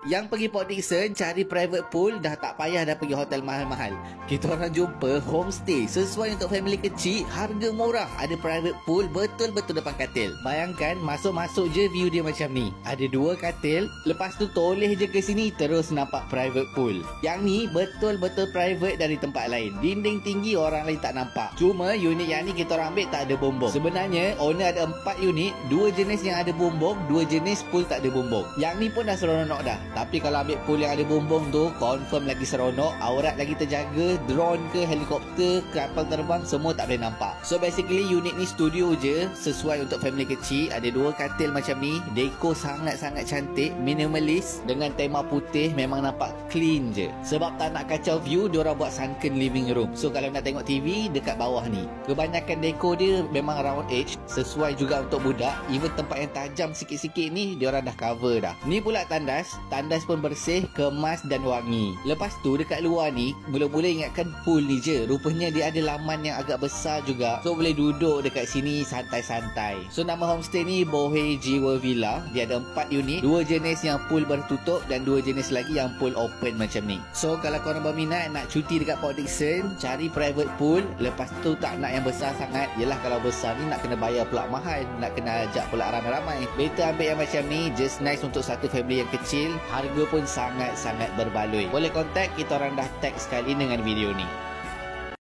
Yang pergi Port Dickson cari private pool dah tak payah dah pergi hotel mahal-mahal. Kita orang jumpa homestay sesuai untuk family kecil, harga murah, ada private pool betul-betul depan katil. Bayangkan masuk-masuk je view dia macam ni. Ada 2 katil, lepas tu toleh je ke sini terus nampak private pool. Yang ni betul-betul private dari tempat lain. Dinding tinggi orang lain tak nampak. Cuma unit yang ni kita orang ambil tak ada bumbung. Sebenarnya owner ada 4 unit, 2 jenis yang ada bumbung, 2 jenis pool tak ada bumbung. Yang ni pun dah seronok dah. Tapi kalau ambil pool yang ada bumbung tu confirm lagi seronok, aurat lagi terjaga, drone ke helikopter, kapal terbang semua tak boleh nampak. So basically unit ni studio je, sesuai untuk family kecil. Ada 2 katil macam ni, dekor sangat-sangat cantik, minimalis dengan tema putih, memang nampak clean je. Sebab tak nak kacau view, diorang buat sunken living room. So kalau nak tengok TV dekat bawah ni. Kebanyakan dekor dia memang round edge, sesuai juga untuk budak. Even tempat yang tajam sikit-sikit ni diorang dah cover dah. Ni pula tandas. Tandas pun bersih, kemas dan wangi. Lepas tu dekat luar ni, mula-mula ingatkan pool ni je. Rupanya dia ada laman yang agak besar juga. So boleh duduk dekat sini santai-santai. So nama homestay ni Bohe Jiwa Villa. Dia ada 4 unit, 2 jenis yang pool bertutup dan 2 jenis lagi yang pool open macam ni. So kalau korang berminat nak cuti dekat Port Dickson, cari private pool. Lepas tu tak nak yang besar sangat. Yelah kalau besar ni nak kena bayar pula mahal, nak kena ajak pula ramai-ramai. Better ambil yang macam ni, just nice untuk satu family yang kecil. Harga pun sangat-sangat berbaloi. Boleh contact, kita orang dah tag sekali dengan video ni.